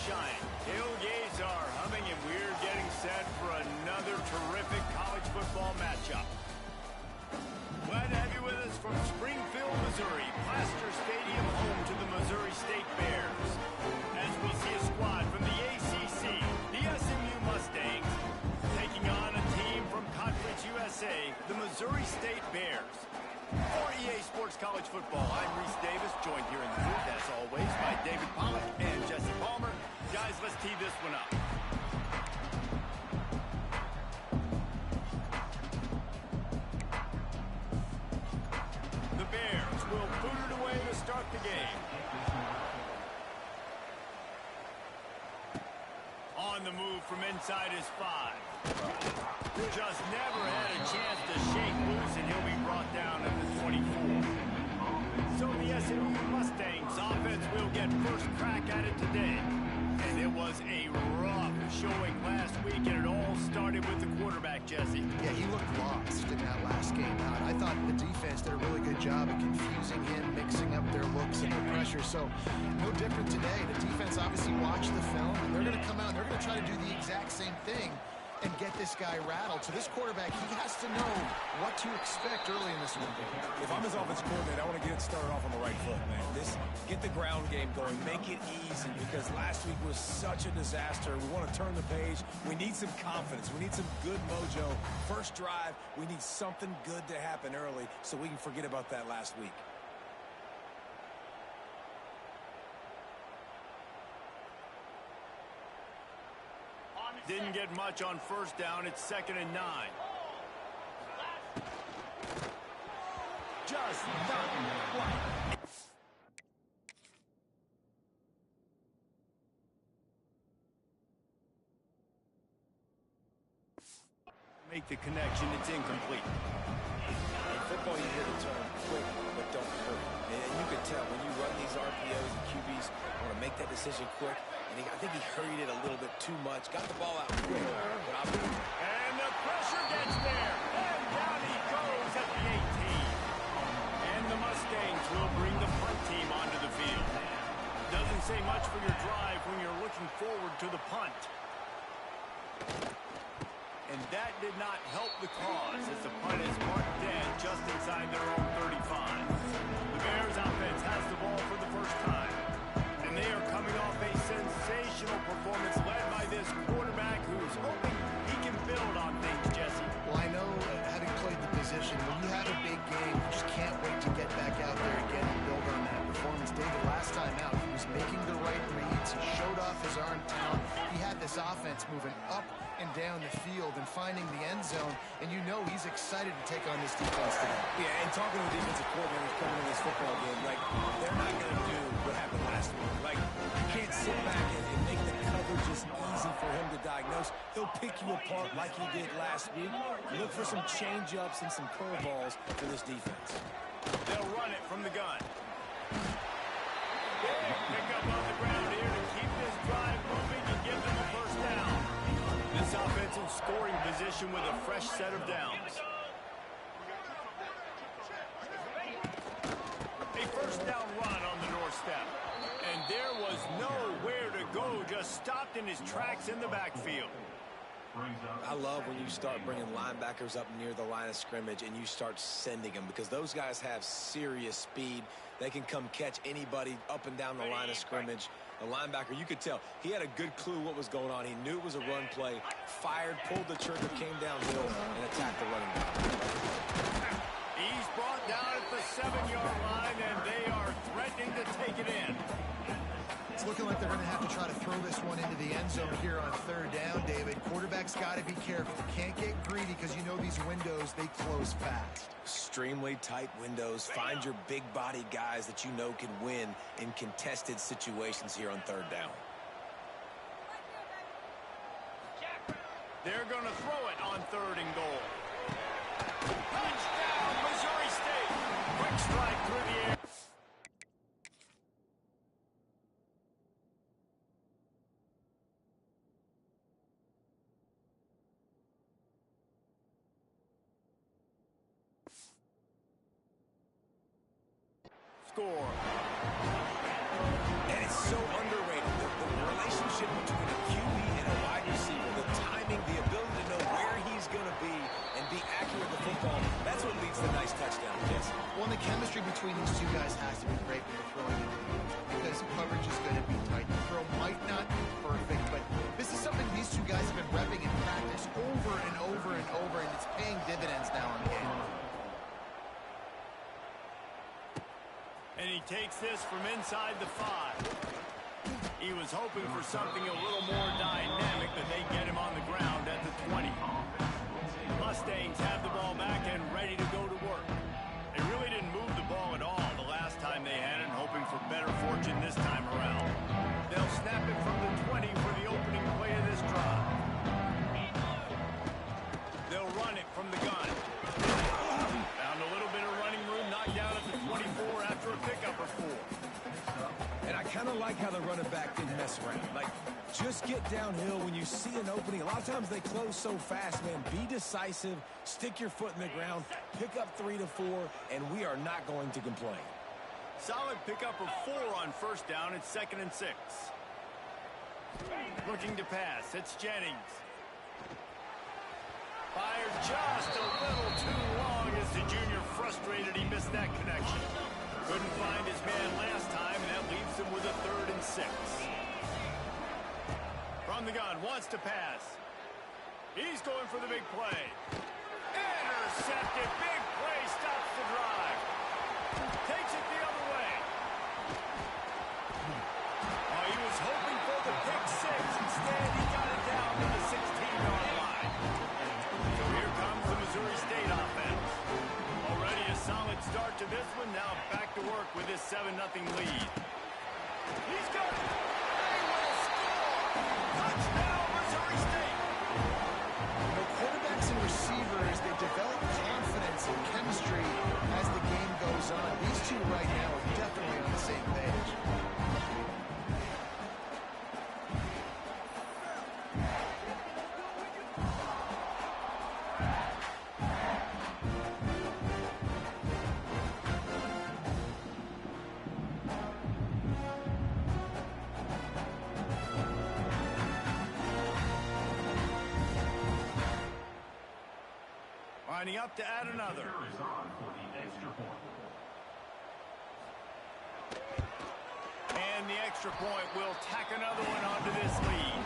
shine. Tailgates are humming, and we're getting set for another terrific college football matchup. Glad to have you with us from Springfield, Missouri, Plaster Stadium, home to the Missouri State Bears. As we see a squad from the ACC, the SMU Mustangs, taking on a team from Conference USA, the Missouri State Bears. For EA Sports College Football, I'm Reese Davis, joined here in the booth, as always, by David Pollack and Jesse Palmer. Guys, let's tee this one up. The Bears will boot it away to start the game. On the move from inside his 5. Just never had a chance to shake loose, and he'll be brought down at the 24. So the SMU Mustangs offense will get first crack at it today. And it was a rough showing last week, and it all started with the quarterback, Jesse. Yeah, he looked lost in that last game out. I thought the defense did a really good job of confusing him, mixing up their looks and their pressure. So no different today. The defense obviously watched the film, and they're going to come out and they're going to try to do the exact same thing and get this guy rattled. So this quarterback, he has to know what to expect early in this one. If I'm his offensive coordinator, I want to get it started off on the right foot, man. Get the ground game going, make it easy, because last week was such a disaster. We want to turn the page. We need some confidence. We need some good mojo. First drive, we need something good to happen early so we can forget about that last week. Didn't get much on first down. It's 2nd and 9. Just not quite. Make the connection. It's incomplete. In football, you hear the term quick, but don't hurt. And you can tell when you run these RPOs and QBs want to make that decision quick. And I think he hurried it a little bit too much. Got the ball out quick. And the pressure gets there. And down he goes at the 18. And the Mustangs will bring the punt team onto the field. Doesn't say much for your drive when you're looking forward to the punt. And that did not help the cause as the punt is marked dead just inside their own 35. The Bears offense has the ball for the first time. And they are coming off a sensational performance led by this quarterback who's hoping he can build on things, Jesse. Well, I know, having played the position, when you have a big game, you just can't wait to get back out there again and build on that performance. David, last time out, he was making the right reads. He showed off his arm talent. He had this offense moving up and down the field and finding the end zone, and you know he's excited to take on this defense today. Yeah, and talking to the defensive coordinators coming in this football game, like, they're not going to do what happened last week. Like, you can't sit back and make the coverages easy for him to diagnose. He'll pick you apart like he did last week. Look for some change-ups and some curveballs for this defense. They'll run it from the gun. Pick up on the ground here to keep this drive moving and give them a first down. This offensive scoring position with a fresh set of downs. A first down run on the doorstep. And there was nowhere to go, just stopped in his tracks in the backfield. I love when you start bringing linebackers up near the line of scrimmage and you start sending them, because those guys have serious speed. They can come catch anybody up and down the line of scrimmage. The linebacker, you could tell, he had a good clue what was going on. He knew it was a run play, fired, pulled the trigger, came downhill, and attacked the running back. He's brought down at the 7-yard line, and they are threatening to take it in. It's looking like they're going to have to try to throw this one into the end zone here on 3rd down, David. Quarterback's got to be careful. Can't get greedy, because you know these windows, they close fast. Extremely tight windows. Find your big body guys that you know can win in contested situations here on 3rd down. They're going to throw it on 3rd and goal. Touchdown, Missouri State. Quick strike through the air. Score. And it's so underrated. The relationship relationship between a QB and a wide receiver, the timing, the ability to know where he's going to be and be accurate with the football, that's what leads to nice touchdowns, Jesse. Well, the chemistry between these two guys has to be great when they're throwing it, because coverage is going to be tight. The throw might not be perfect, but this is something these two guys have been repping in practice over and over and over, and it's paying dividends now in game. And he takes this from inside the 5. He was hoping for something a little more dynamic, but they get him on the ground at the 20. Mustangs have the ball back and ready to go to work. They really didn't move the ball at all the last time they had it, hoping for better fortune this time around. They'll snap it from the 20 for the opening play of this drive. They'll run it from the gun. Found a little bit of running room, knocked down at the 24 after a pickup or 4. And I kind of like how the running back didn't mess around. Like, just get downhill when you see an opening. A lot of times they close so fast, man. Be decisive, stick your foot in the ground, pick up 3 to 4, and we are not going to complain. Solid pickup of 4 on first down. It's 2nd and 6. Looking to pass. It's Jennings. Fired just a little too long as the junior frustrated. He missed that connection. Couldn't find his man last time, and that leaves him with a 3rd and 6. From the gun, wants to pass. He's going for the big play. Intercepted. Big play stops the drive. Takes it the other way. Oh, he was hoping for the pick 6. Instead, he got it down to the 16-yard line. So here comes the Missouri State offense. Already a solid start to this one. Now back to work with this 7-0 lead. He's got it. They will score. Touchdown, Missouri State. The quarterbacks and receivers, they develop confidence and chemistry as the game goes on. These two right now are definitely on the same page. Lining up to add another. And the extra point will tack another one onto this lead.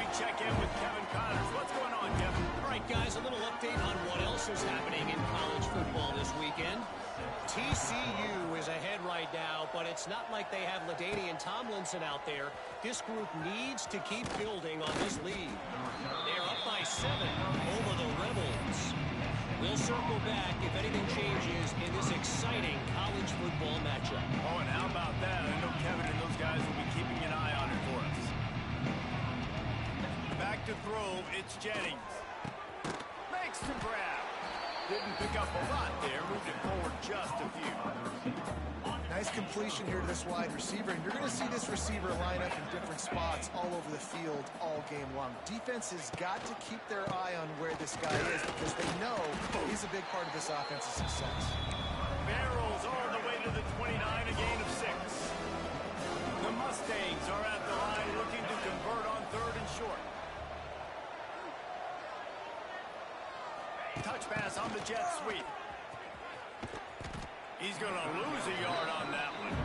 We check in with Kevin Connors. What's going on, Kevin? All right, guys, a little update on what else is happening in college football this weekend. TCU is ahead right now, but it's not like they have LaDainian Tomlinson out there. This group needs to keep building on this lead. They're up by 7 over the Rebels. We'll circle back if anything changes in this exciting college football matchup. Oh, and how about that? I know Kevin and those guys will be keeping an eye on it for us. Back to throw, it's Jennings. Makes the grab. Didn't pick up a lot there, moved it forward just a few. Nice completion here to this wide receiver, and you're going to see this receiver line up in different spots all over the field all game long. Defense has got to keep their eye on where this guy is because they know he's a big part of this offense's success. Barrels all the way to the 29, a gain of 6. The Mustangs are at the line looking to convert on 3rd and short. Touch pass on the jet sweep. He's going to lose a yard on that one.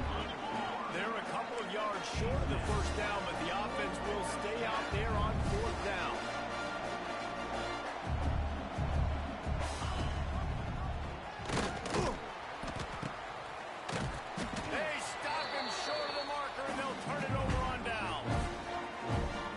They're a couple of yards short of the first down, but the offense will stay out there on 4th down. They stop him short of the marker, and they'll turn it over on down.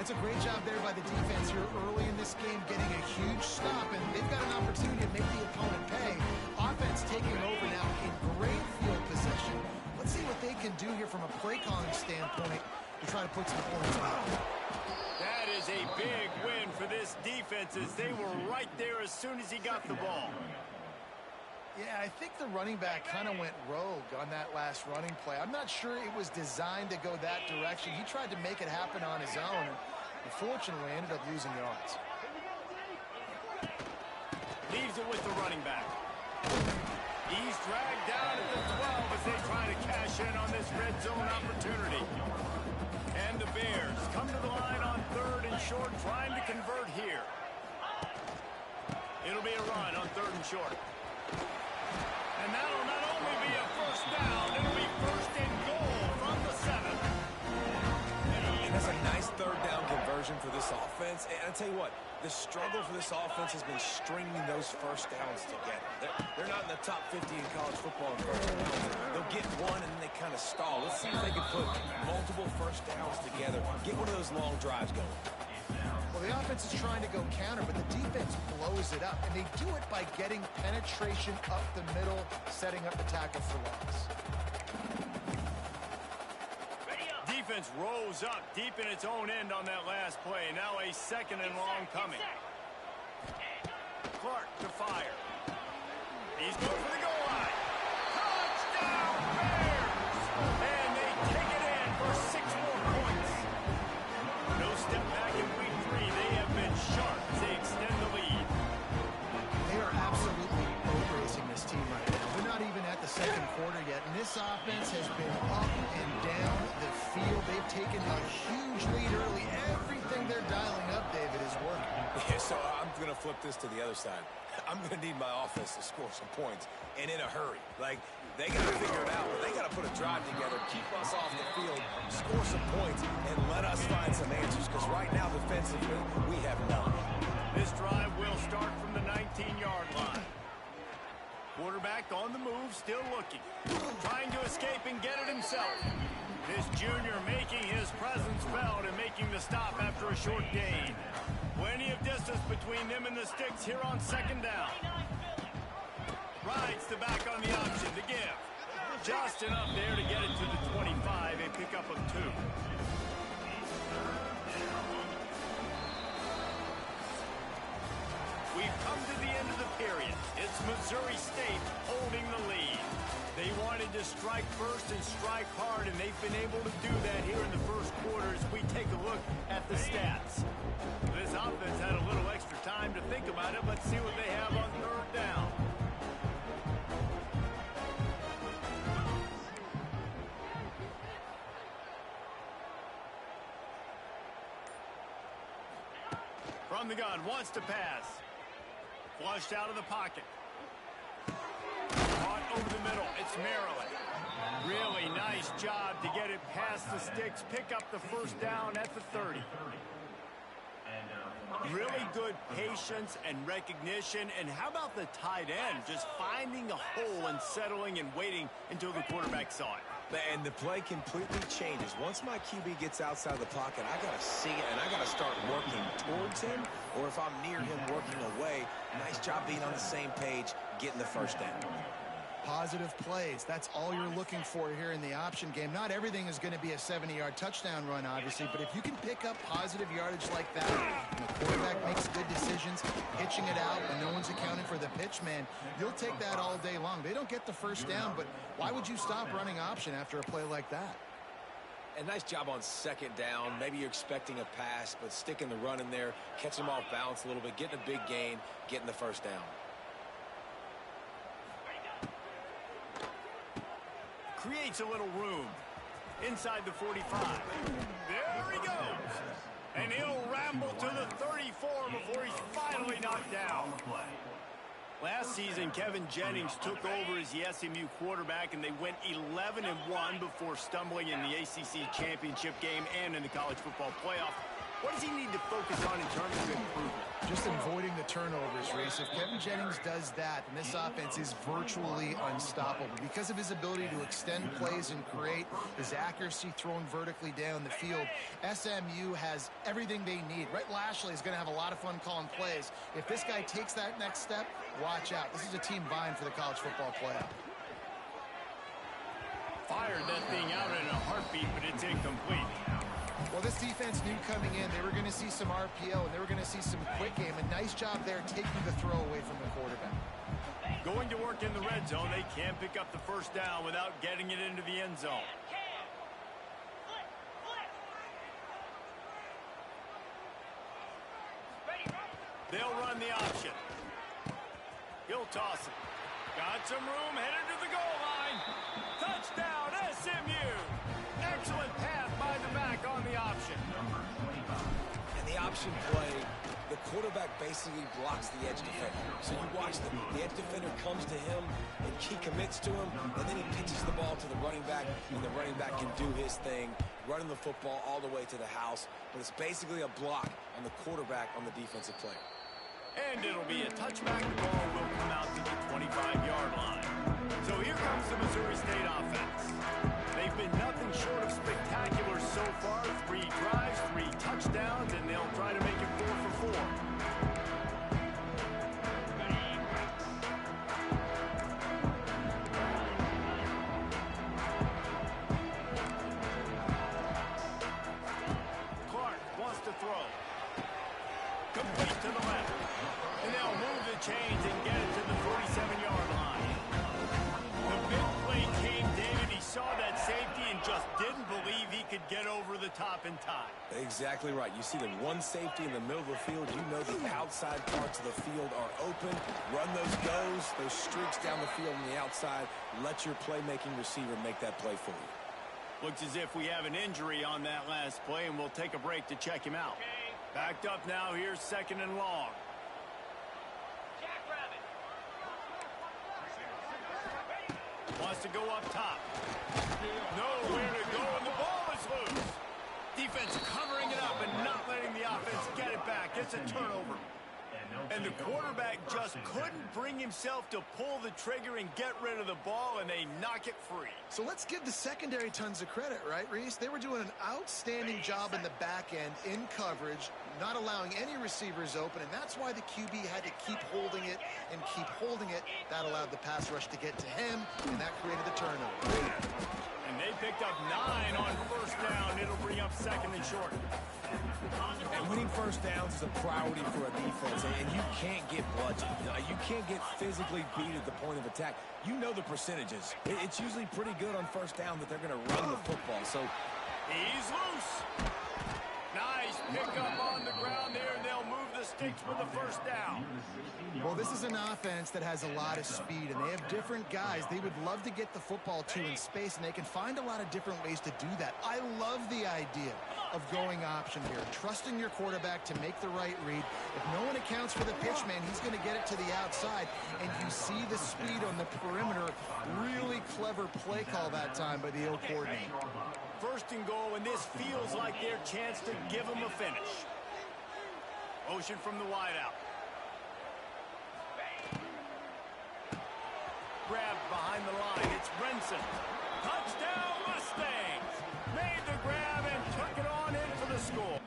It's a great job there by the defense here early in this game, getting a huge stop, and they've got an opportunity to make the opponent pay. Offense taking over now in great field possession. Let's see what they can do here from a play calling standpoint to try to put some points on. That is a big win for this defense as they were right there as soon as he got the ball. Yeah, I think the running back kind of went rogue on that last running play. I'm not sure it was designed to go that direction. He tried to make it happen on his own, and unfortunately ended up losing yards. Leaves it with the running back. He's dragged down at the 12 as they try to cash in on this red zone opportunity. And the Bears come to the line on 3rd and short, trying to convert here. It'll be a run on 3rd and short. And that'll not only be a first down, it'll be 1st and goal from the 7. And that's a nice 3rd down conversion for this offense. And I tell you what, the struggle for this offense has been stringing those first downs together. They're not in the top 50 in college football in first downs. They'll get one and then they kind of stall. Let's see if they can put multiple first downs together, get one of those long drives going. Well, the offense is trying to go counter, but the defense blows it up, and they do it by getting penetration up the middle, setting up the tackle for loss. Defense rose up deep in its own end on that last play. Now a 2nd and long coming. Clark to fire. He's going for the goal line. Touchdown, Bears! And they take it in for 6 more points. No step back in week 3. They have been sharp as they extend the lead. They are absolutely boat racing this team right now. They're not even at the 2nd quarter yet, and this offense has been up and down the field. They've taken a huge lead early. Everything they're dialing up, David, is working. Yeah, so I'm going to flip this to the other side. I'm going to need my offense to score some points, and in a hurry. Like, they got to figure it out, but they got to put a drive together, keep us off the field, score some points, and let us find some answers, because right now, defensively, we have none. This drive will start from the 19-yard line. Quarterback on the move, still looking. Trying to escape and get it himself. This junior making his presence felt and making the stop after a short gain. Plenty of distance between them and the sticks here on 2nd down. Rides the back on the option to give. Just enough there to get it to the 25, a pickup of 2. We've come to the end of the period. It's Missouri State holding the lead. They wanted to strike first and strike hard, and they've been able to do that here in the first quarter as we take a look at the stats. This offense had a little extra time to think about it. Let's see what they have on 3rd down. From the gun, wants to pass. Flushed out of the pocket. Caught over the middle. It's Maryland. Really nice job to get it past the sticks. Pick up the first down at the 30. Really good patience and recognition. And how about the tight end? Just finding a hole and settling and waiting until the quarterback saw it. And the play completely changes. Once my QB gets outside the pocket, I got to see it, and I got to start working towards him, or if I'm near him, working away. Nice job being on the same page, getting the first down. Positive plays. That's all you're looking for here in the option game. Not everything is going to be a 70-yard touchdown run, obviously, but if you can pick up positive yardage like that, and the quarterback makes good decisions, pitching it out when no one's accounting for the pitch, man, you'll take that all day long. They don't get the first down, but why would you stop running option after a play like that? And nice job on 2nd down. Maybe you're expecting a pass, but sticking the run in there, catching them off balance a little bit, getting a big gain, getting the first down. Creates a little room inside the 45. There he goes. And he'll ramble to the 34 before he's finally knocked down. Last season, Kevin Jennings took over as the SMU quarterback, and they went 11-1 before stumbling in the ACC championship game and in the college football playoff. What does he need to focus on in terms of improvement? Just avoiding the turnovers, Reese. If Kevin Jennings does that, then this offense is virtually unstoppable because of his ability to extend plays and create, his accuracy throwing vertically down the field. SMU has everything they need. Rhett Lashley is going to have a lot of fun calling plays. If this guy takes that next step, watch out. This is a team vying for the college football playoff. Fired that thing out in a heartbeat, but it's incomplete. Well, this defense knew coming in they were going to see some RPO and they were going to see some quick game. A nice job there taking the throw away from the quarterback. Going to work in the red zone. They can't pick up the first down without getting it into the end zone. They'll run the option. He'll toss it. Got some room, headed to the goal line. Touchdown, SMU. Excellent pass by the back on the option play, the quarterback basically blocks the edge defender. So you watch the edge defender comes to him, and he commits to him, and then he pitches the ball to the running back, and the running back can do his thing, running the football all the way to the house. But it's basically a block on the quarterback on the defensive player. And it'll be a touchback. The ball will come out to the 25-yard line. So here comes the Missouri State offense. They've been nothing short of spectacular so far. 3 drives, 3 touchdowns, and they'll try to make it 4 for 4. Clark wants to throw. Complete to the left. And they'll move the chains and get it to the 47-yard line. The big play came, David. He saw that safety and just didn't believe he could get over the top in time. Exactly right. You see the one safety in the middle of the field. You know the outside parts of the field are open. Run those goes, those streaks down the field on the outside. Let your playmaking receiver make that play for you. Looks as if we have an injury on that last play, and we'll take a break to check him out. Backed up now. Here's 2nd and long. Wants to go up top. Nowhere to go, and the ball is loose. Defense covering it up and not letting the offense get it back. It's a turnover. And the quarterback just couldn't bring himself to pull the trigger and get rid of the ball, and they knock it free. So let's give the secondary tons of credit, right, Reese? They were doing an outstanding job in the back end, in coverage, not allowing any receivers open, and that's why the QB had to keep holding it and keep holding it. That allowed the pass rush to get to him, and that created the turnover. And they picked up 9 on 1st down. It'll bring up 2nd and short. And winning 1st downs is a priority for a defense, and you can't get bludgeoned. You can't get physically beat at the point of attack. You know the percentages. It's usually pretty good on 1st down that they're going to run the football. So he's loose. Nice pickup on the ground there, and they'll move the sticks for the 1st down. Well, this is an offense that has a lot of speed, and they have different guys they would love to get the football to in space, and they can find a lot of different ways to do that. I love the idea of going option here, trusting your quarterback to make the right read. If no one accounts for the pitch man, he's going to get it to the outside, and you see the speed on the perimeter. Really clever play call that time by the O coordinator. 1st and goal, and this feels like their chance to give them a finish. Motion from the wideout. Grabbed behind the line. It's Renson. Touchdown, Mustangs! Made the grab and took it on in for the score.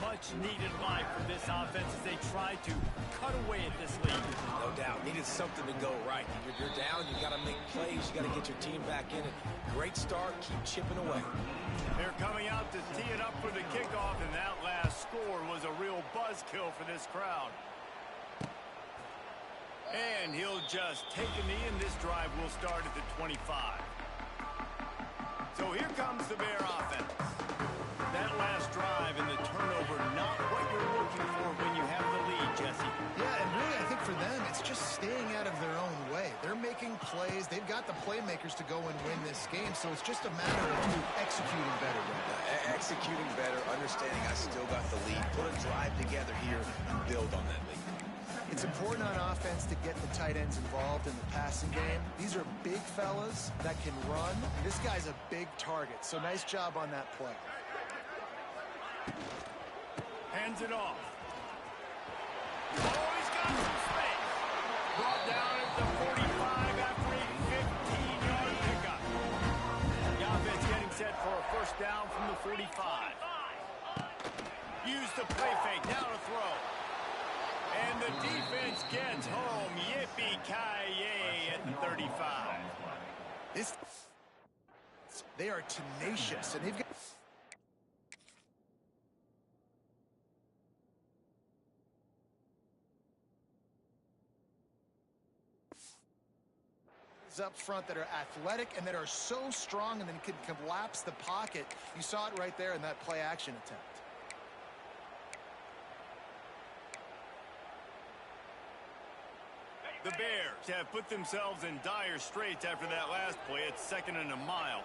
Much-needed life for this offense as they try to cut away at this lead. no doubt, needed something to go right. You're down, you got to make plays, you got to get your team back in it. Great start, keep chipping away. They're coming out to tee it up for the kickoff, and that last score was a real buzzkill for this crowd. And he'll just take a knee, and this drive will start at the 25. So here comes the Bear offense. That last drive and the turnover, not what you're looking for when you have the lead, Jesse. Yeah, and really, I think for them, it's just staying out of their own way. They're making plays. They've got the playmakers to go and win this game, so it's just a matter of executing better. Executing better, understanding I still got the lead. Put a drive together here and build on that lead. It's important on offense to get the tight ends involved in the passing game. These are big fellas that can run. This guy's a big target, so nice job on that play. Hands it off. Oh, he's got some space. Brought down at the 45 after a 15-yard pickup. The offense getting set for a first down from the 45. Use the play fake. Now to throw. And the defense gets home. Yippee-ki-yay at the 35. They are tenacious, and they've got... guys up front that are athletic and that are so strong and then can collapse the pocket. You saw it right there in that play action attempt. The Bears have put themselves in dire straits after that last play. It's 2nd and a mile.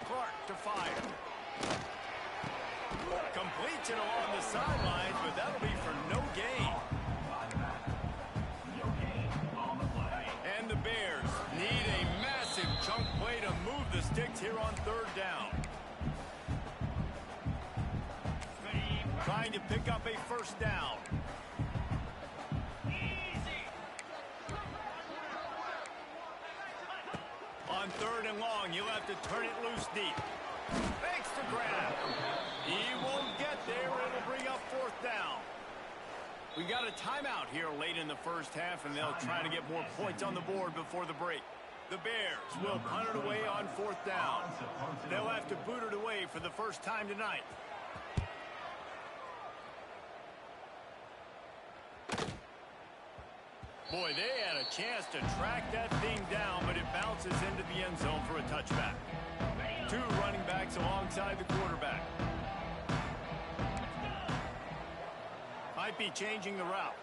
Clark to fire. Completes it along the sidelines, but that'll be for no gain. And the Bears need a massive chunk play to move the sticks here on 3rd down. Trying to pick up a 1st down. On 3rd and long, you'll have to turn it loose deep. Thanks to grab. He won't get there. It'll bring up 4th down. We got a timeout here late in the 1st half, and they'll try to get more points on the board before the break. The Bears will punt it away on 4th down. They'll have to boot it away for the first time tonight. Boy, they had a chance to track that thing down, but it bounces into the end zone for a touchback. 2 running backs alongside the quarterback. Might be changing the route.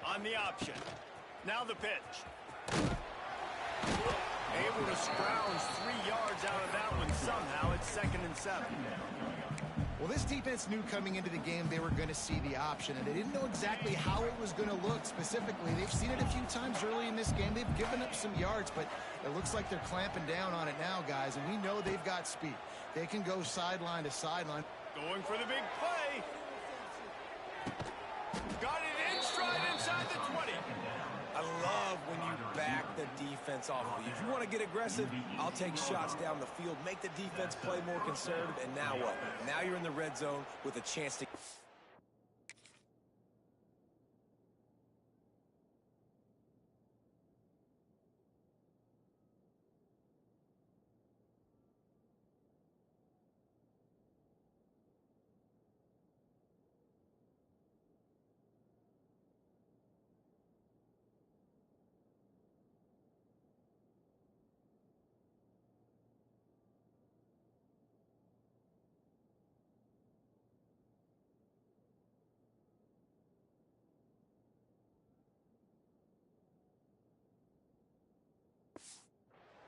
On the option. Now the pitch. Able to scrounge 3 yards out of that one somehow. It's 2nd and 7. Well, this defense knew coming into the game they were going to see the option, and they didn't know exactly how it was going to look specifically. They've seen it a few times early in this game. They've given up some yards, but it looks like they're clamping down on it now, guys, and we know they've got speed. They can go sideline to sideline. Going for the big play. Got it in stride inside the 20. I love when you back the defense off of you. If you want to get aggressive, I'll take shots down the field, make the defense play more conservative, and now what? Now you're in the red zone with a chance to...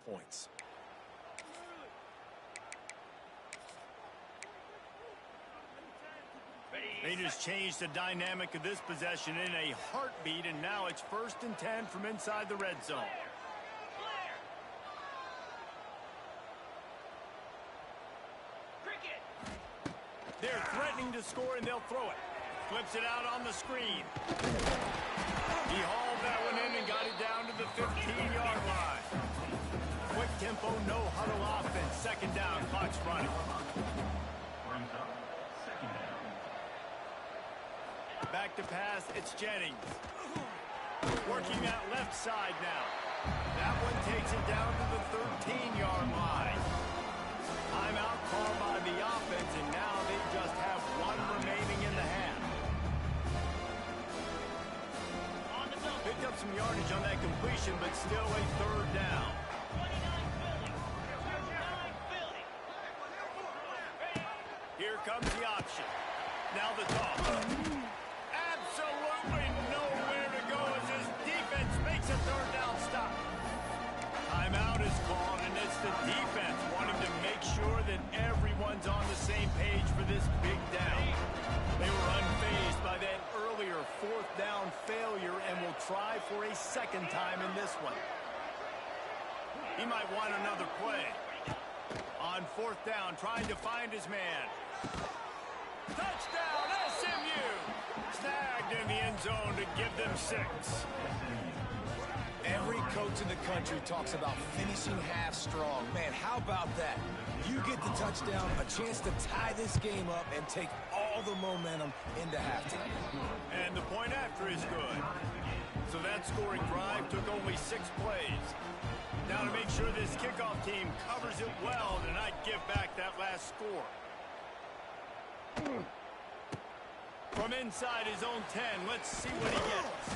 points. They just changed the dynamic of this possession in a heartbeat, and now it's 1st and 10 from inside the red zone. They're threatening to score, and they'll throw it. Flips it out on the screen. He hauled that one in and got it down to the 15-yard line. Quick tempo, no huddle offense. 2nd down, clock's running. Back to pass, it's Jennings. Working that left side now. That one takes it down to the 13-yard line. Timeout called by the offense, and now they just have 1 remaining in the half. Picked up some yardage on that completion, but still a 3rd down. Here comes the option. Now the toss. Absolutely nowhere to go as his defense makes a 3rd down stop. Timeout is called, and it's the defense wanting to make sure that everyone's on the same page for this big down. They were unfazed by that earlier 4th down failure and will try for a 2nd time in this one. He might want another play. On 4th down, trying to find his man. Touchdown, SMU! Snagged in the end zone to give them 6. Every coach in the country talks about finishing half strong. Man, how about that? You get the touchdown, a chance to tie this game up and take all the momentum into halftime. And the point after is good. So that scoring drive took only 6 plays. Now to make sure this kickoff team covers it well tonight, give back that last score. From inside his own 10, let's see what he gets.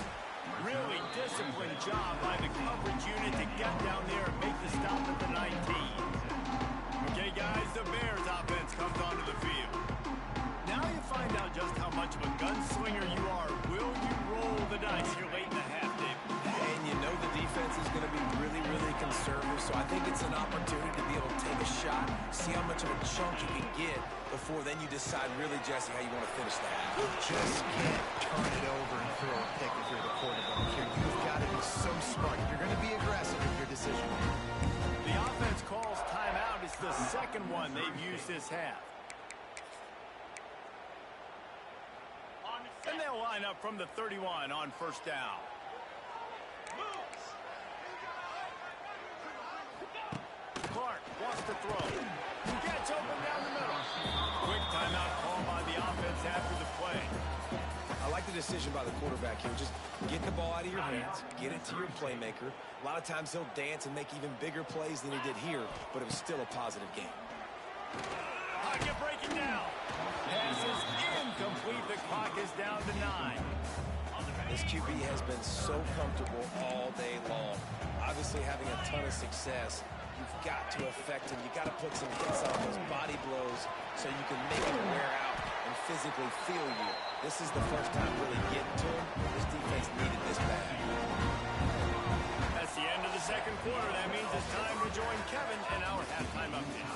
Really disciplined job by the coverage unit to get down there and make the stop at the 19. Okay, guys, the Bears offense comes onto the field. Now you find out just how much of a gunslinger you are. Will you roll the dice here late in the half, Dave? And you know the defense is going to be really, really conservative, so I think it's an opportunity to be able to take a shot, see how much of a chunk you can get before then you decide really, Jesse, how you want to finish the half. You just can't turn it over and throw a pick if you're the quarterback here. You've got to be so smart. You're going to be aggressive in your decision. The offense calls timeout. It's the second one they've used this half. And they'll line up from the 31 on first down. Clark wants to throw. Gets open down the middle. Quick timeout call by the offense after the play. I like the decision by the quarterback here. Just get the ball out of your hands, get it to your playmaker. A lot of times he'll dance and make even bigger plays than he did here, but it was still a positive game. Pocket breaking down. Pass is incomplete. The clock is down to 9. This QB has been so comfortable all day long. Obviously having a ton of success. You've got to affect him. You've got to put some hits on those body blows so you can make him wear out and physically feel you. This is the first time really getting to him. This defense needed this bad. That's the end of the second quarter. That means it's time to join Kevin in our halftime update.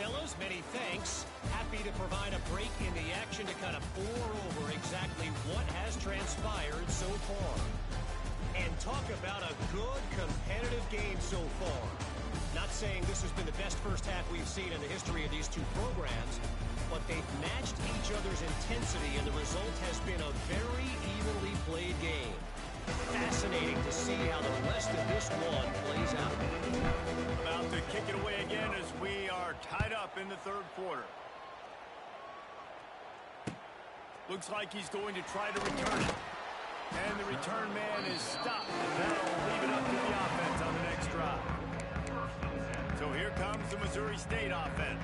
Fellows, many thanks. Happy to provide a break in the action to kind of pour over exactly what has transpired so far. And talk about a good competitive game so far. Not saying this has been the best first half we've seen in the history of these two programs, but they've matched each other's intensity, and the result has been a very evenly played game. Fascinating to see how the rest of this one plays out. About to kick it away again as we are tied up in the third quarter. Looks like he's going to try to return it. And the return man is stopped. And that'll leave it up to the offense on the next drive. So here comes the Missouri State offense.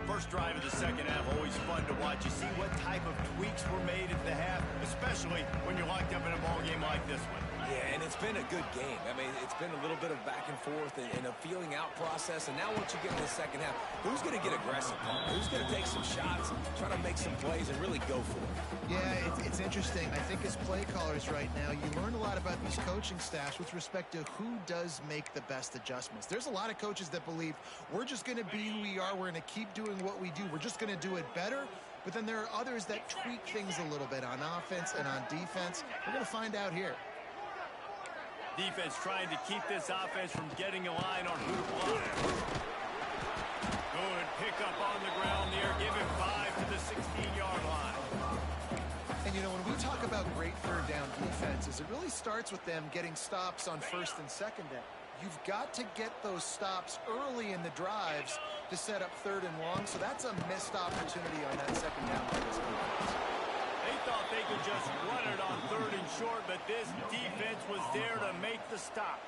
First drive of the second half, always fun to watch. You see what type of tweaks were made at the half, especially when you're locked up in a ball game like this one. Yeah, and it's been a good game. I mean, it's been a little bit of back and forth and a feeling out process. And now once you get in the second half, who's going to get aggressive? Who's going to take some shots, try to make some plays, and really go for it? Yeah, it's interesting. I think as play callers right now, you learn a lot about these coaching staffs with respect to who does make the best adjustments. There's a lot of coaches that believe we're just going to be who we are. We're going to keep doing what we do. We're just going to do it better. But then there are others that tweak things a little bit on offense and on defense. We're going to find out here. Defense trying to keep this offense from getting a line on who to block. Good pickup on the ground there. Give him 5 to the 16-yard line. And, you know, when we talk about great third down defenses, it really starts with them getting stops on first and second down. You've got to get those stops early in the drives to set up third and long, so that's a missed opportunity on that second down for this defense. They thought they could just run it on third and short, but this defense was there to make the stop.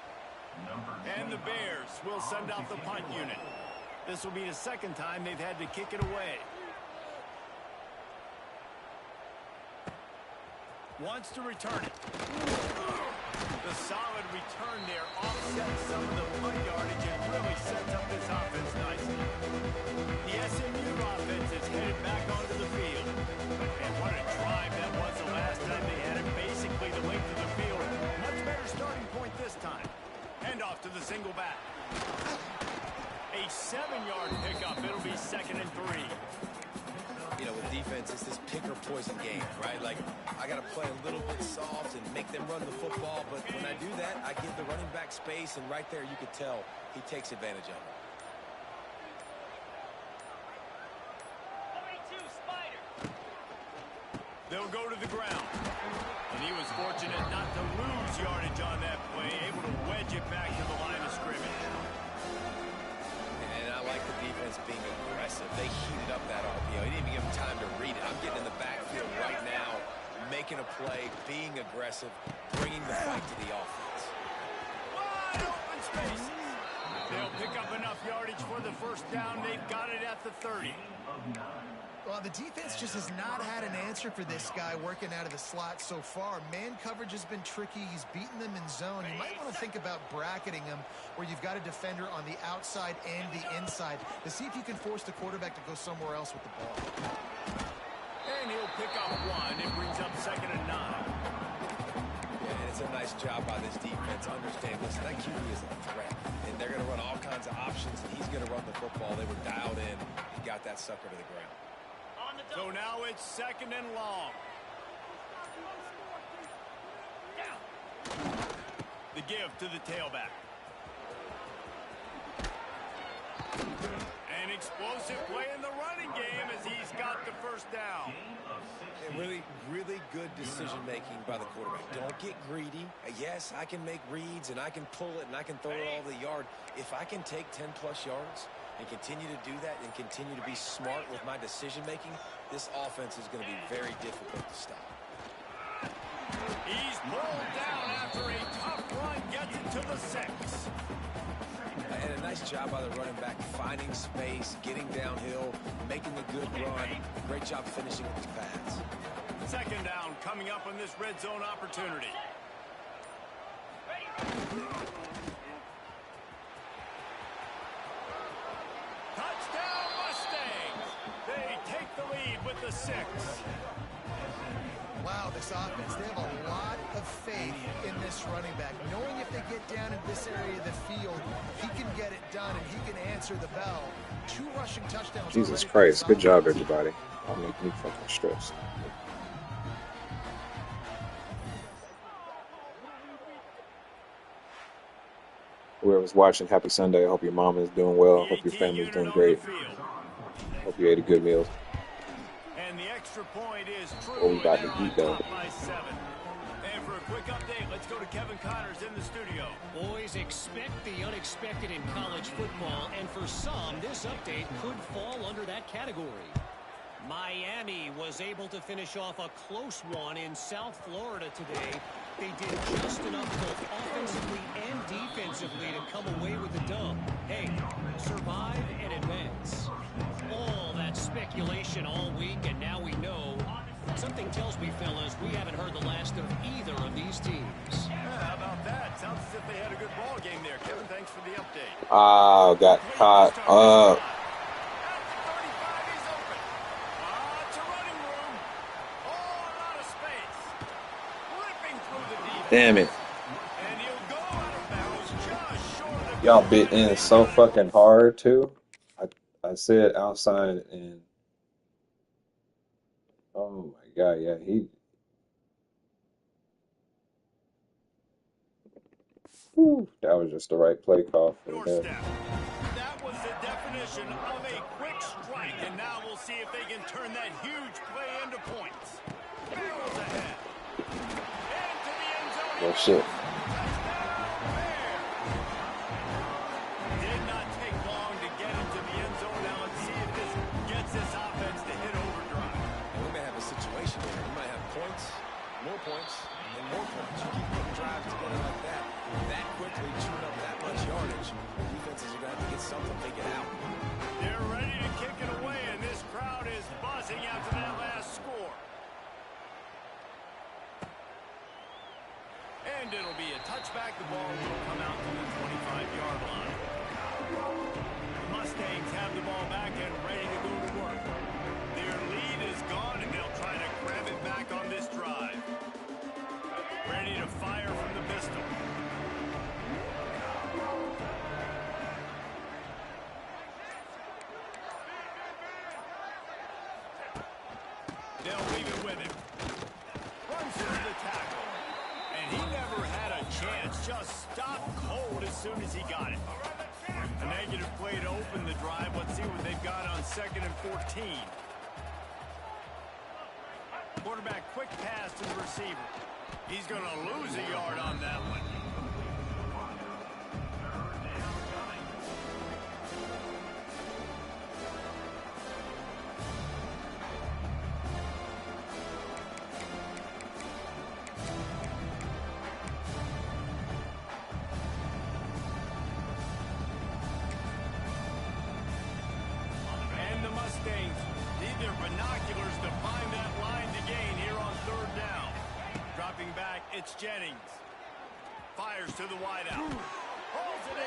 And the Bears will send out the punt unit. This will be the second time they've had to kick it away. Wants to return it. The solid return there offsets some of the punt yardage and really sets up this offense nicely. The SMU offense is headed back onto the field. And what a drive that was the last time they had it, basically the length of the field. Much better starting point this time. Handoff to the single back. A 7-yard pickup. It'll be 2nd and 3. You know, with defense, it's this pick or poison game, right? Like, I got to play a little bit soft and make them run the football, but when I do that, I give the running back space, and right there you could tell he takes advantage of it. They'll go to the ground. And he was fortunate not to lose yardage on that play, able to wedge it back to the line of scrimmage. And I like the defense being aggressive. They heated up that RPO. He didn't even give him time to read it. I'm getting in the backfield right now, making a play, being aggressive, bringing the fight to the offense. Wide open spaces. They'll pick up enough yardage for the first down. They've got it at the 30. Well, the defense just has not had an answer for this guy working out of the slot so far. Man coverage has been tricky. He's beaten them in zone. You might want to think about bracketing him where you've got a defender on the outside and the inside to see if you can force the quarterback to go somewhere else with the ball. And he'll pick up one. It brings up 2nd and 9. Yeah, and it's a nice job by this defense. Understand, listen, that QB is a threat, and they're going to run all kinds of options, and he's going to run the football. They were dialed in and got that sucker to the ground. So now it's 2nd and long. The give to the tailback. An explosive play in the running game as he's got the first down. And really good decision-making by the quarterback. Don't get greedy. Yes, I can make reads, and I can pull it, and I can throw it all the yard. If I can take 10-plus yards and continue to do that and continue to be smart with my decision-making, this offense is going to be very difficult to stop. He's pulled down after a tough run, gets it to the 6. And a nice job by the running back, finding space, getting downhill, making a good run. Great job finishing with his pads. 2nd down coming up on this red zone opportunity. Touchdown Mustangs! They take the lead with the 6. Wow, this offense, they have a lot of faith in this running back, knowing if they get down in this area of the field, he can get it done and he can answer the bell. 2 rushing touchdowns. Jesus Christ, good job, everybody. I'll make me fucking stressed. Whoever's watching, happy Sunday. I hope your mom is doing well. Hope your family's doing great. Hope you ate a good meal. And the extra point is What we about to eat, though. by 7. And for a quick update, let's go to Kevin Connors in the studio. Boys, expect the unexpected in college football, and for some, this update could fall under that category. Miami was able to finish off a close one in South Florida today. They did just enough both offensively and defensively to come away with the dub. Hey, survive and advance. All that speculation all week, and now we know. Something tells me, fellas, we haven't heard the last of either of these teams. Yeah, how about that? Sounds as if they had a good ball game there. Kevin, thanks for the update. Got caught up. Damn it. Y'all bit in so fucking hard, too. I said outside, and oh my God, yeah, that was just the right play call for him. That was the definition of a quick strike, and now we'll see if they can turn that huge play into points. Barrels ahead. Into the end zone. Oh shit. Did not take long to get into the end zone. Now let's see if this gets this offense to hit overdrive. And we may have a situation here. We might have points, and more points. You keep putting drives together like that quickly, chewing up that much yardage, defenses are going to have to get something to get out. They're ready to kick it away, and this crowd is buzzing after that last score. And it'll be a touchback. The ball will come out to the 25-yard line. The Mustangs have the ball back and ready to go to work. Their lead is gone, and they'll try to grab it back on this drive. Ready to fire from the pistol. They'll leave it with him. Runs into the tackle. And he never had a chance. Just stopped cold as soon as he got it. A negative play to open the drive. Let's see what they've got on 2nd and 14. Quarterback quick pass to the receiver. He's going to lose a yard on that one. And the Mustangs need their back. It's Jennings. Fires to the wideout. Holds it in.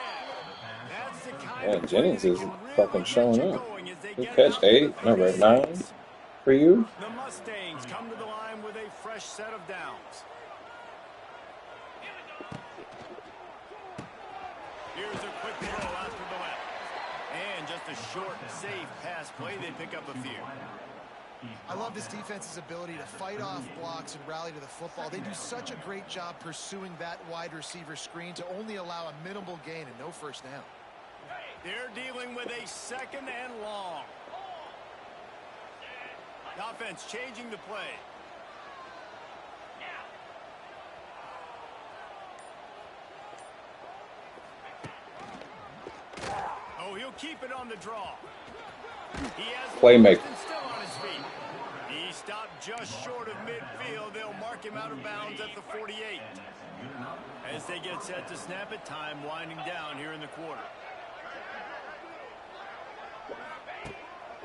That's the kind of Jennings play is that can really fucking get showing you up. going as they He get it catch out to 8, the no, 36. 9 for you. The Mustangs come to the line with a fresh set of downs. Here's a quick throw out to the left. And just a short, safe pass play. They pick up a few. I love this defense's ability to fight off blocks and rally to the football. They do such a great job pursuing that wide receiver screen to only allow a minimal gain and no first down. They're dealing with a second and long. The offense changing the play. Oh, he'll keep it on the draw. He has Playmaker. still on his feet. He stopped just short of midfield. They'll mark him out of bounds at the 48. As they get set to snap it, time winding down here in the quarter.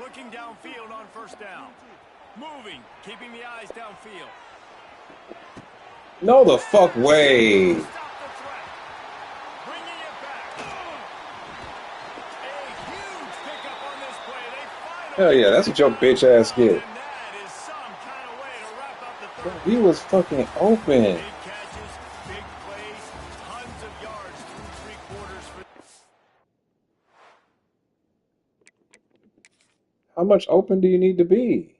Looking downfield on first down. Moving, keeping the eyes downfield. No the fuck way. Stop the threat. Bringing it back. A huge pickup on this play. They Hell yeah, that's what your bitch ass get. and that is some kind of way to wrap up the third. He was fucking open. Big catches, big plays, tons of yards through three quarters. How much open do you need to be?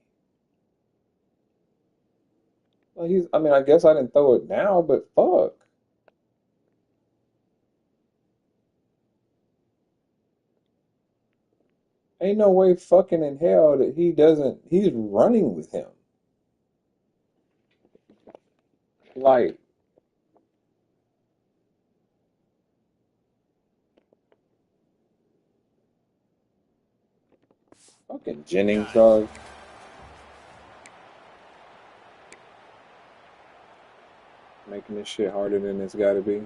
Well, I mean, I guess I didn't throw it now, but fuck. Ain't no way fucking in hell that he's running with him. Like, fucking Jennings, dog. Making this shit harder than it's gotta be.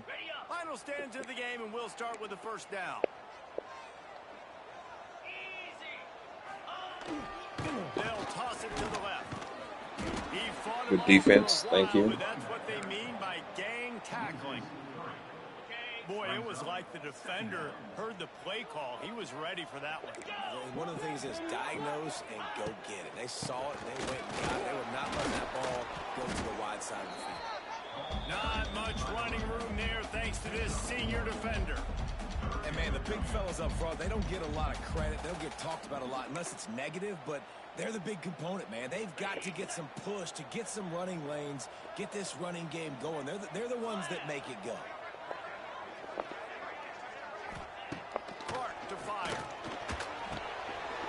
Final stands of the game, and we'll start with the first down. They'll toss it to the left. He fought Good him off defense, for a thank while, you. but that's what they mean by gang tackling. Boy, it was like the defender heard the play call. He was ready for that one. And one of the things is diagnose and go get it. They saw it, and they went and got it. They would not let that ball go to the wide side of the field. Not much running room there thanks to this senior defender. And, man, the big fellas up front, they don't get a lot of credit. They'll get talked about a lot unless it's negative, but they're the big component, man. They've got to get some push, to get some running lanes, get this running game going. They're the ones that make it go. Clark to fire.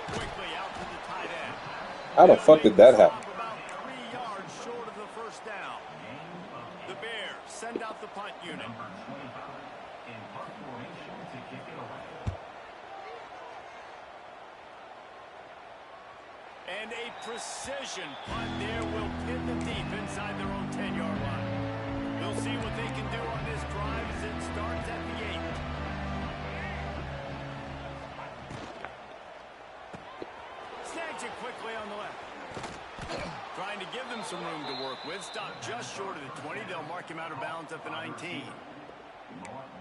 Quickly out to the tight end. How the fuck did that happen? About 3 yards short of the first down. The Bears send out the punt unit. And a precision punt there will pin them deep inside their own 10-yard line. We'll see what they can do on this drive as it starts at the 8. Snags it quickly on the left. Trying to give them some room to work with. Stopped just short of the 20. They'll mark him out of bounds at the 19.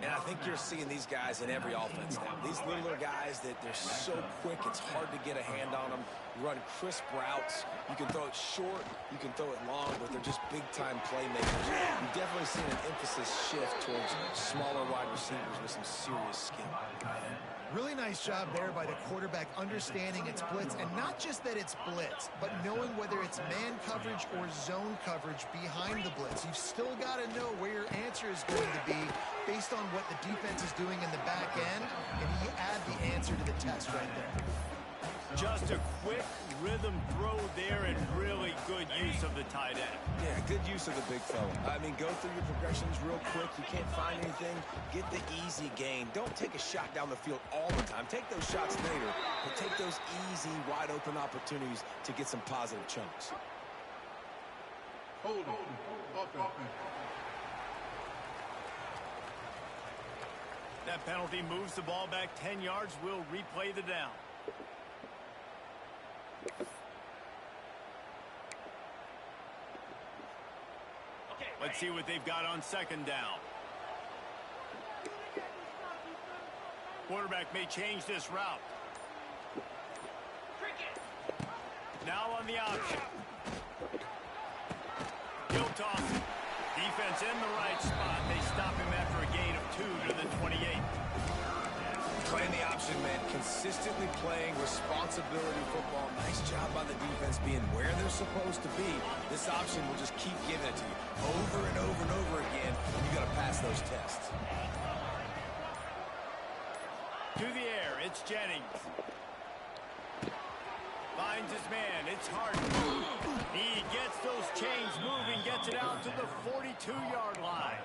And I think you're seeing these guys in every offense now. These littler guys that they're so quick, it's hard to get a hand on them. Run crisp routes. You can throw it short, you can throw it long, but they're just big-time playmakers. You've definitely seen an emphasis shift towards smaller wide receivers with some serious skill. Really nice job there by the quarterback understanding its blitz, and not just that it's blitz, but knowing whether it's man coverage or zone coverage behind the blitz. You've still got to know where your answer is going to be based on what the defense is doing in the back end, and you add the answer to the test right there. Just a quick rhythm throw there and really good use of the tight end. Yeah, good use of the big fella. I mean, go through your progressions real quick. You can't find anything. Get the easy gain. Don't take a shot down the field all the time. Take those shots later, but take those easy, wide-open opportunities to get some positive chunks. Hold on. Offense. That penalty moves the ball back 10 yards. We'll replay the down. Let's Let's see what they've got on second down. Quarterback may change this route. Now on the option. He'll toss it. Defense in the right spot. They stop him after a gain of 2 to the 28. Playing the option, man. Consistently playing responsibility football. Nice job by the defense being where they're supposed to be. This option will just keep giving it to you over and over and over again, and you got to pass those tests. To the air, it's Jennings. Finds his man, it's Harden. He gets those chains moving, gets it out to the 42-yard line.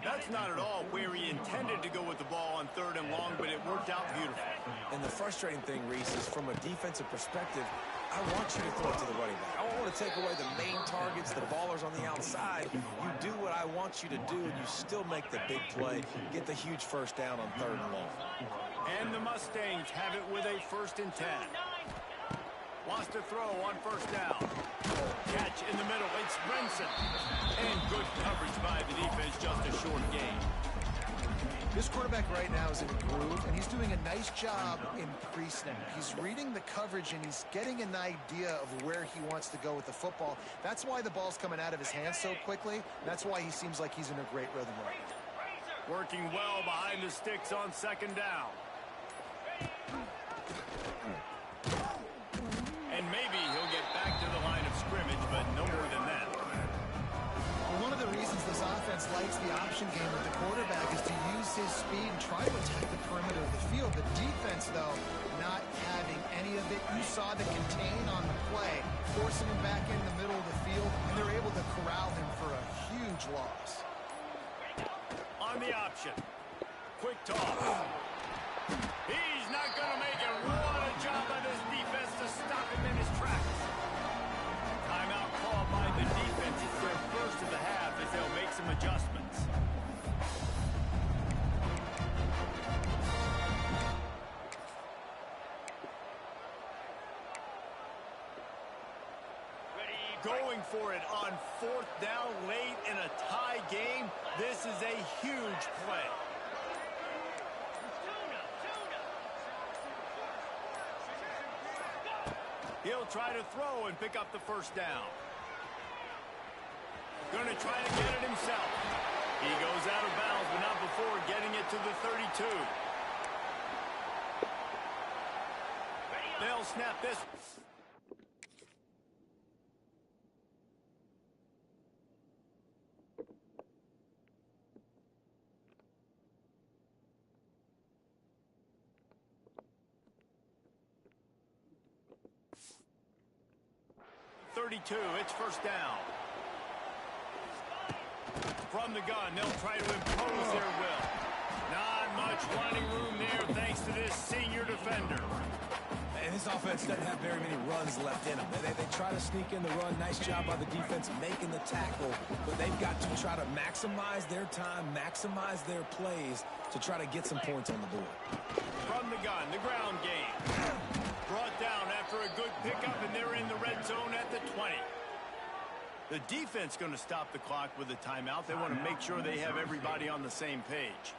That's not at all where he intended to go with the ball on 3rd and long, but it worked out beautifully. And the frustrating thing, Reese, is from a defensive perspective, I want you to throw it to the running back. I don't want to take away the main targets, the ballers on the outside. You do what I want you to do, and you still make the big play, get the huge first down on 3rd and long. And the Mustangs have it with a 1st and 10. Wants to throw on 1st down. Catch in the middle, it's Brinson. And good coverage by the defense, just a short gain. This quarterback right now is in a groove, and he's doing a nice job in pre-snap. He's reading the coverage, and he's getting an idea of where he wants to go with the football. That's why the ball's coming out of his hands so quickly. That's why he seems like he's in a great rhythm right now. Working well behind the sticks on 2nd down. And maybe he'll get back to the line of scrimmage, but no more than that. Well, one of the reasons this offense likes the option game with the quarterback is to use his speed and try to attack the perimeter of the field. The defense, though, not having any of it. You saw the contain on the play, forcing him back in the middle of the field, and they're able to corral him for a huge loss. On the option. Quick toss. He's not going to make it. What a job by this defense to stop him in his tracks. Timeout called by the defense. It's their first of the half as they'll make some adjustments. Going for it on 4th down late in a tie game. This is a huge play. He'll try to throw and pick up the 1st down. Going to try to get it himself. He goes out of bounds, but not before getting it to the 32. They'll snap this. It's 1st down. From the gun, they'll try to impose their will. Not much running room there thanks to this senior defender. And this offense doesn't have very many runs left in them. They try to sneak in the run. Nice job by the defense making the tackle. But they've got to try to maximize their time, maximize their plays to try to get some points on the board. From the gun, the ground game. Brought down after a good pickup, and they're in the red zone at the 20. The defense going to stop the clock with a timeout. They want to make sure they have everybody on the same page.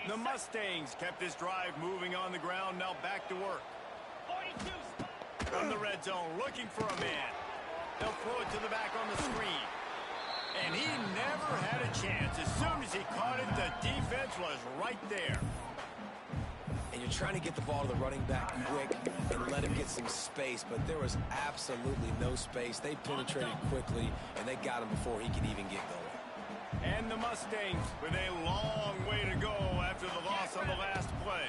The Mustangs kept this drive moving on the ground. Now back to work. From the red zone, looking for a man. They'll throw it to the back on the screen. And he never had a chance. As soon as he caught it, the defense was right there. And you're trying to get the ball to the running back quick and let him get some space, but there was absolutely no space. They penetrated quickly, and they got him before he could even get going. And the Mustangs with a long way to go after the loss on the last play.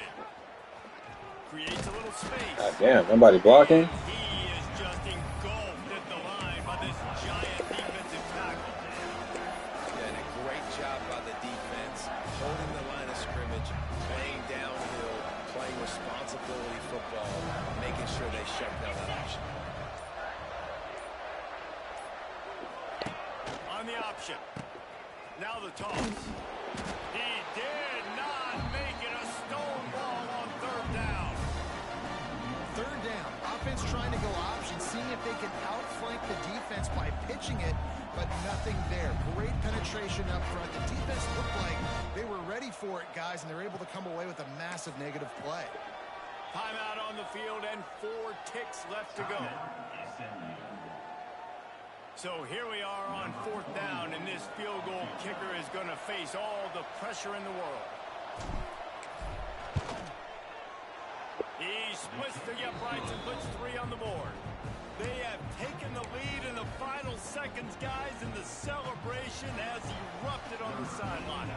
Creates a little space. God damn, nobody blocking? He is just engulfed at the line by this giant defensive tackle. Yeah, and a great job by the defense, holding the line of scrimmage, playing downhill, playing responsibility football, making sure they shut down that option. On the option. Now the toss. He did pitching it, but nothing there. Great penetration up front. The defense looked like they were ready for it, guys, and they're able to come away with a massive negative play. Timeout on the field and 4 ticks left to go. So here we are on 4th down, and this field goal kicker is going to face all the pressure in the world. He splits the uprights and puts 3 on the board. They have taken the lead in the final seconds, guys, and the celebration has erupted on the sideline.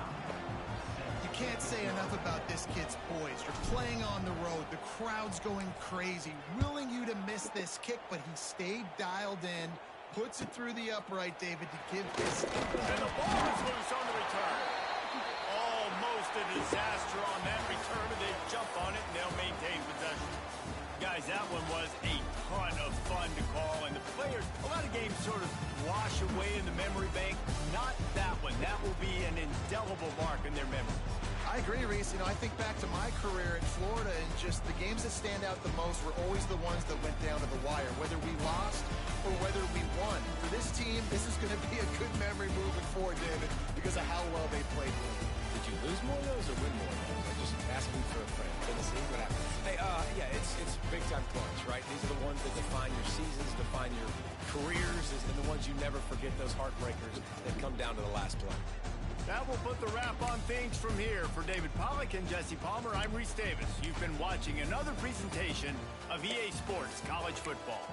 You can't say enough about this kid's poise. You're playing on the road. The crowd's going crazy, willing you to miss this kick, but he stayed dialed in, puts it through the upright, David, to give this. And the ball is loose on the return. Almost a disaster on that return, and they jump on it, and they'll maintain possession. Guys, that one was a ton of fun to call, and the players, a lot of games sort of wash away in the memory bank. Not that one. That will be an indelible mark in their memory. I agree, Reese. I think back to my career in Florida, and just the games that stand out the most were always the ones that went down to the wire, whether we lost or whether we won. For this team, this is going to be a good memory moving forward, David, because of how well they played. Did you lose more of those or win more of those? I'm just asking for a friend. Tennessee, what happened? Hey, yeah, it's big-time clutch, right? These are the ones that define your seasons, define your careers, and the ones you never forget, those heartbreakers that come down to the last play. That will put the wrap on things from here. For David Pollack and Jesse Palmer, I'm Reese Davis. You've been watching another presentation of EA Sports College Football.